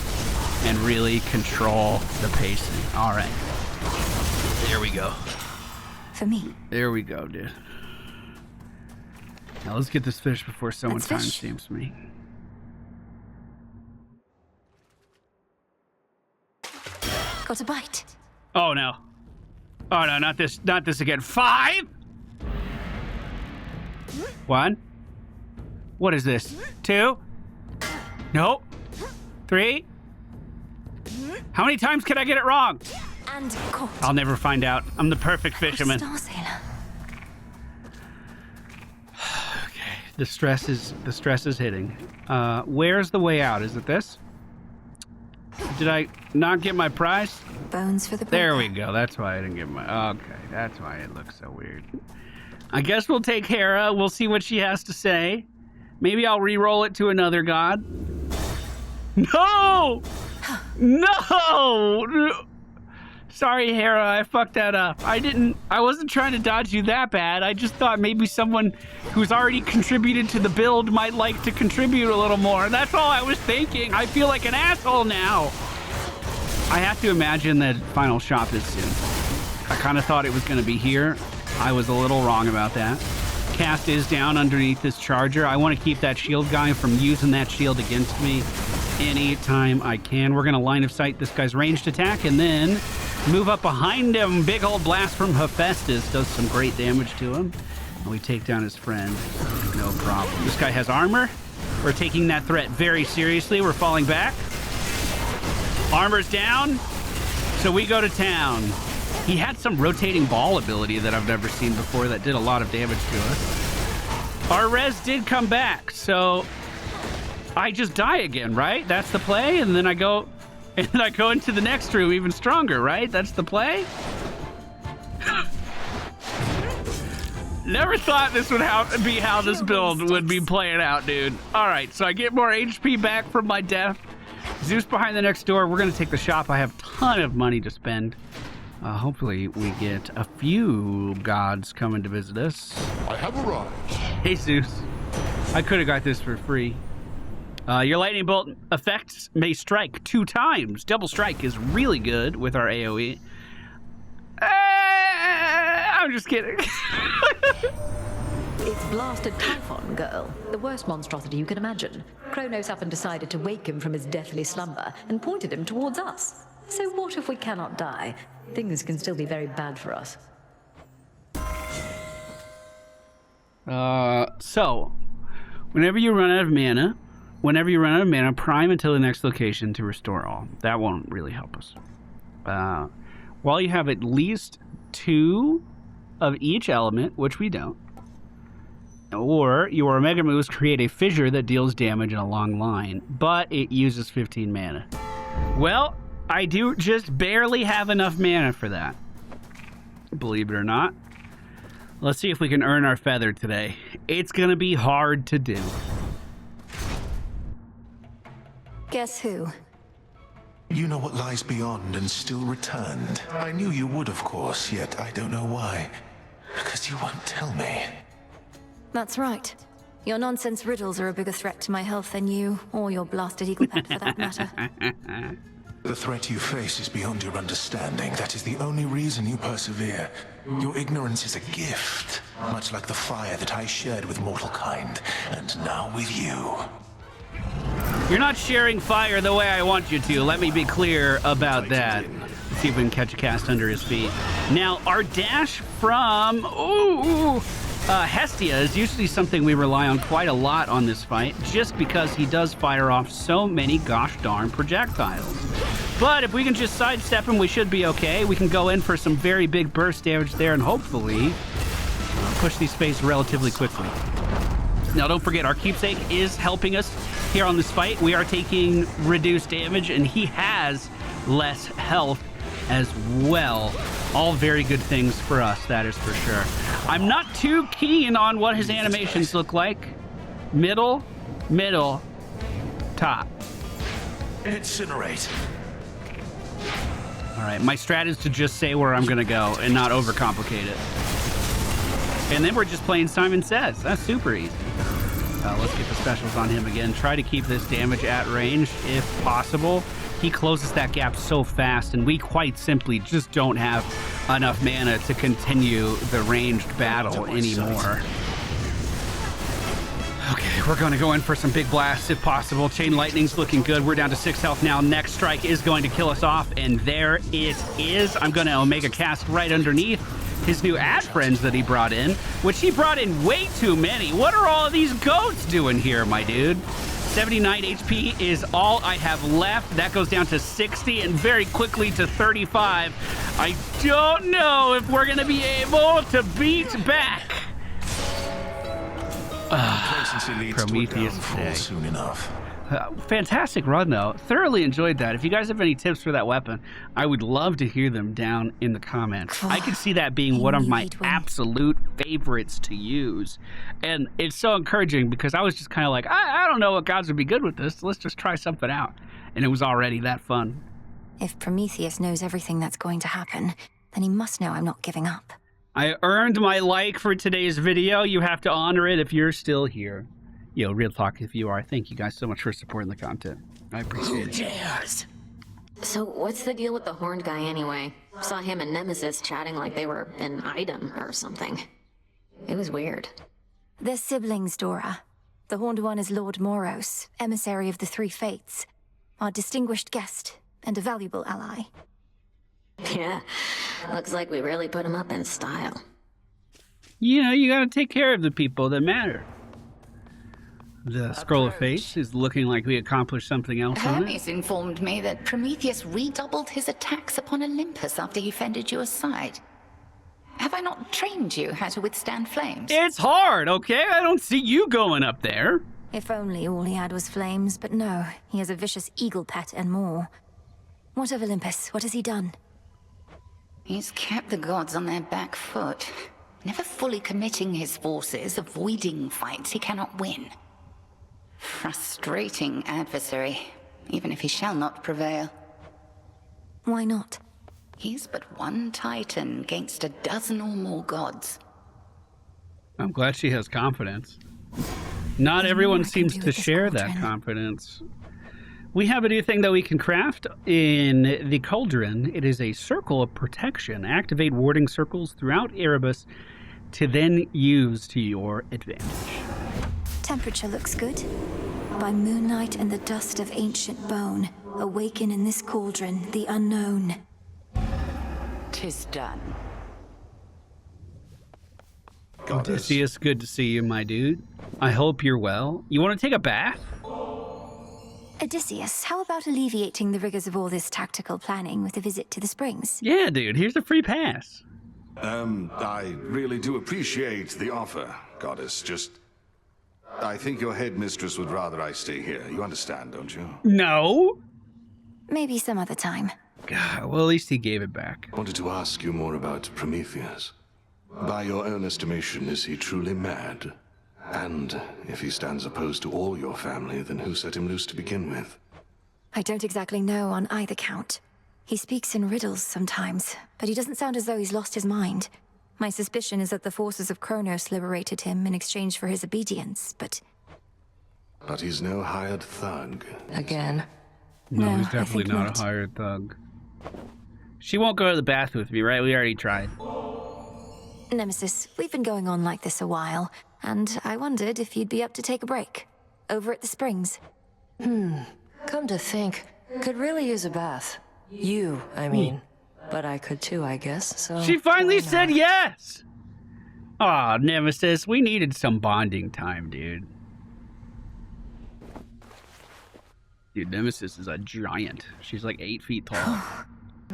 Speaker 1: and really control the pacing. All right. There we go.
Speaker 2: For me.
Speaker 1: There we go, dude. Now let's get this fish before someone timestamps me.
Speaker 2: Got a bite.
Speaker 1: Oh no. Oh no, not this again. 5? 1? What is this? 2? Nope. 3? How many times can I get it wrong?
Speaker 2: And caught.
Speaker 1: I'll never find out. I'm the perfect fisherman.
Speaker 2: Star Sailor.
Speaker 1: Okay. The stress is hitting. Where's the way out? Is it this? Did I not get my prize?
Speaker 2: Bones for the
Speaker 1: There
Speaker 2: breaker.
Speaker 1: we go. That's why I didn't get my... Okay, that's why it looks so weird. I guess we'll take Hera. We'll see what she has to say. Maybe I'll re-roll it to another god. No! No! Sorry, Hera, I fucked that up. I wasn't trying to dodge you that bad. I just thought maybe someone who's already contributed to the build might like to contribute a little more. That's all I was thinking. I feel like an asshole now. I have to imagine that final shop is soon. I kind of thought it was going to be here. I was a little wrong about that. Cast is down underneath this charger. I want to keep that shield guy from using that shield against me anytime I can. We're going to line of sight this guy's ranged attack and then move up behind him. Big old blast from Hephaestus does some great damage to him. And we take down his friend. No problem. This guy has armor. We're taking that threat very seriously. We're falling back. Armor's down. So we go to town. He had some rotating ball ability that I've never seen before that did a lot of damage to us. Our res did come back, so I just die again, right? That's the play, and then I go into the next room even stronger, right? That's the play? Never thought this would be how this build would be playing out, dude. All right, so I get more HP back from my death. Zeus behind the next door. We're going to take the shop. I have a ton of money to spend. Hopefully we get a few gods coming to visit us.
Speaker 3: I have arrived.
Speaker 1: Hey, Zeus. I could have got this for free. Your lightning bolt effects may strike 2 times. Double strike is really good with our AoE. I'm just kidding.
Speaker 10: It's blasted Typhon, girl. The worst monstrosity you can imagine. Kronos up and decided to wake him from his deathly slumber and pointed him towards us. So what if we cannot die? Things can still be very bad for us.
Speaker 1: So, whenever you run out of mana, prime until the next location to restore all. That won't really help us. While you have at least 2 of each element, which we don't, or your Omega moves create a fissure that deals damage in a long line, but it uses 15 mana. Well, I do just barely have enough mana for that, believe it or not. Let's see if we can earn our feather today. It's gonna be hard to do.
Speaker 2: Guess who?
Speaker 11: You know what lies beyond and still returned. I knew you would, of course, yet I don't know why. Because you won't tell me.
Speaker 2: That's right. Your nonsense riddles are a bigger threat to my health than you, or your blasted eagle pet for that matter.
Speaker 11: The threat you face is beyond your understanding. That is the only reason you persevere. Your ignorance is a gift, much like the fire that I shared with mortal kind, and now with you.
Speaker 1: You're not sharing fire the way I want you to. Let me be clear about that. Let's see if we can catch a cast under his feet. Now, our dash from Hestia is usually something we rely on quite a lot on this fight, just because he does fire off so many gosh darn projectiles. But if we can just sidestep him, we should be okay. We can go in for some very big burst damage there and hopefully push these spaces relatively quickly. Now, don't forget, our keepsake is helping us here on this fight. We are taking reduced damage, and he has less health as well. All very good things for us, that is for sure. I'm not too keen on what his animations look like. Middle, top.
Speaker 11: Incinerate.
Speaker 1: All right, my strat is to just say where I'm going to go and not overcomplicate it. And then we're just playing Simon Says. That's super easy. Let's get the specials on him again. Try to keep this damage at range if possible. He closes that gap so fast, and we quite simply just don't have enough mana to continue the ranged battle anymore. Okay, we're going to go in for some big blasts if possible. Chain Lightning's looking good. We're down to 6 health now. Next strike is going to kill us off, and there it is. I'm going to Omega cast right underneath his new ad friends that he brought in, which he brought in way too many. What are all of these goats doing here, my dude? 79 HP is all I have left. That goes down to 60 and very quickly to 35. I don't know if we're going to be able to beat back.
Speaker 11: Prometheus
Speaker 1: Day.
Speaker 11: soon enough.
Speaker 1: Fantastic run, though. Thoroughly enjoyed that. If you guys have any tips for that weapon, I would love to hear them down in the comments. I could see that being one of my absolute favorites to use. And it's so encouraging because I was just kind of like, I don't know what gods would be good with this. Let's just try something out. And it was already that fun.
Speaker 2: If Prometheus knows everything that's going to happen, then he must know I'm not giving up.
Speaker 1: I earned my like for today's video. You have to honor it if you're still here. Yo, real talk, if you are, thank you guys so much for supporting the content. I appreciate it.
Speaker 12: Who dares? So what's the deal with the horned guy anyway? Saw him and Nemesis chatting like they were an item or something. It was weird.
Speaker 2: They're siblings, Dora. The horned one is Lord Moros, emissary of the Three Fates, our distinguished guest and a valuable ally.
Speaker 12: Yeah, looks like we really put him up in style.
Speaker 1: You know, you gotta take care of the people that matter. The Scroll of Fate is looking like we accomplished something else on it.
Speaker 13: Hermes informed me that Prometheus redoubled his attacks upon Olympus after he fended you aside. Have I not trained you how to withstand flames?
Speaker 1: It's hard, okay? I don't see you going up there.
Speaker 2: If only all he had was flames, but no, he has a vicious eagle pet and more. What of Olympus? What has he done?
Speaker 13: He's kept the gods on their back foot, never fully committing his forces, avoiding fights he cannot win. Frustrating adversary, even if he shall not prevail.
Speaker 2: Why not?
Speaker 13: He's but one titan against a dozen or more gods.
Speaker 1: I'm glad she has confidence. Not everyone seems to share that confidence. We have a new thing that we can craft in the cauldron. It is a circle of protection. Activate warding circles throughout Erebus to then use to your advantage.
Speaker 2: Temperature looks good. By moonlight and the dust of ancient bone, awaken in this cauldron the unknown.
Speaker 13: 'Tis done.
Speaker 1: Odysseus, good to see you, my dude. I hope you're well. You want to take a bath?
Speaker 2: Odysseus, how about alleviating the rigors of all this tactical planning with a visit to the springs?
Speaker 1: Yeah, dude, here's a free pass.
Speaker 14: I really do appreciate the offer, Goddess. I think your headmistress would rather I stay here. You understand, don't you?
Speaker 1: No.
Speaker 2: Maybe some other time.
Speaker 1: God, well, at least he gave it back.
Speaker 14: I wanted to ask you more about Prometheus. By your own estimation, is he truly mad? And if he stands opposed to all your family, then who set him loose to begin with?
Speaker 2: I don't exactly know on either count. He speaks in riddles sometimes, but he doesn't sound as though he's lost his mind. My suspicion is that the forces of Kronos liberated him in exchange for his obedience, but...
Speaker 14: But he's no hired thug.
Speaker 2: Again?
Speaker 1: No,
Speaker 2: No,
Speaker 1: he's
Speaker 2: I
Speaker 1: definitely
Speaker 2: think
Speaker 1: not
Speaker 2: not.
Speaker 1: a hired thug. She won't go to the bath with me, right? We already tried.
Speaker 2: Nemesis, we've been going on like this a while, and I wondered if you'd be up to take a break. Over at the springs.
Speaker 15: Come to think, could really use a bath. You, I mean. But I could too, I guess, so...
Speaker 1: She finally said yes! Aw, Nemesis, we needed some bonding time, dude. Dude, Nemesis is a giant. She's like 8 feet tall.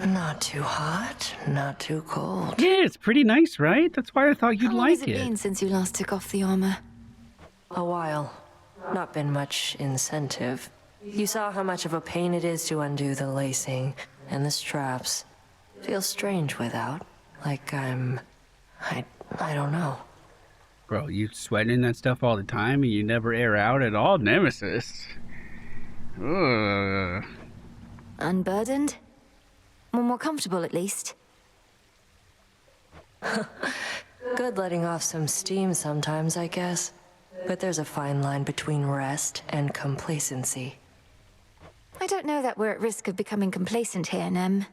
Speaker 15: Not too hot, not too cold.
Speaker 1: Yeah, it's pretty nice, right? That's why I thought you'd
Speaker 2: How long
Speaker 1: like
Speaker 2: has it been since you last took off the armor?
Speaker 15: A while. Not been much incentive. You saw how much of a pain it is to undo the lacing and the straps. Feels strange without. Like I don't know.
Speaker 1: Bro, you sweating that stuff all the time and you never air out at all, Nemesis. Ugh.
Speaker 2: Unburdened? Or more comfortable, at least?
Speaker 15: Good letting off some steam sometimes, I guess. But there's a fine line between rest and complacency.
Speaker 2: I don't know that we're at risk of becoming complacent here, Nem.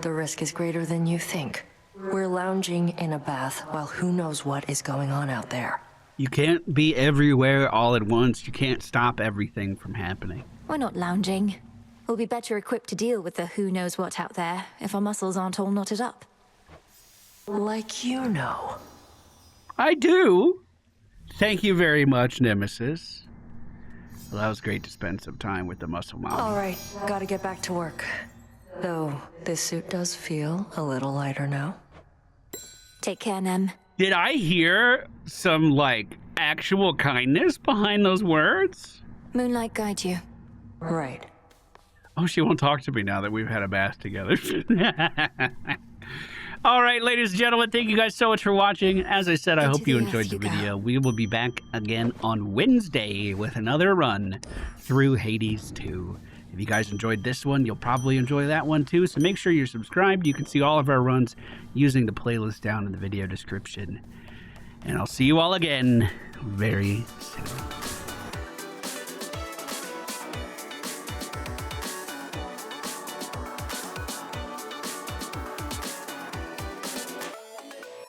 Speaker 15: The risk is greater than you think. We're lounging in a bath while who knows what is going on out there.
Speaker 1: You can't be everywhere all at once. You can't stop everything from happening.
Speaker 2: We're not lounging. We'll be better equipped to deal with the who knows what out there if our muscles aren't all knotted up.
Speaker 15: Like you know.
Speaker 1: I do. Thank you very much, Nemesis. Well, that was great to spend some time with the muscle mom.
Speaker 15: All right, gotta get back to work. Though, this suit does feel a little lighter now.
Speaker 2: Take care, Nem.
Speaker 1: Did I hear some, like, actual kindness behind those words?
Speaker 2: Moonlight guide you.
Speaker 15: Right.
Speaker 1: Oh, she won't talk to me now that we've had a bath together. All right, ladies and gentlemen, thank you guys so much for watching. As I said, I hope you enjoyed the video. We will be back again on Wednesday with another run through Hades 2. If you guys enjoyed this one, you'll probably enjoy that one too. So make sure you're subscribed. You can see all of our runs using the playlist down in the video description. And I'll see you all again very soon.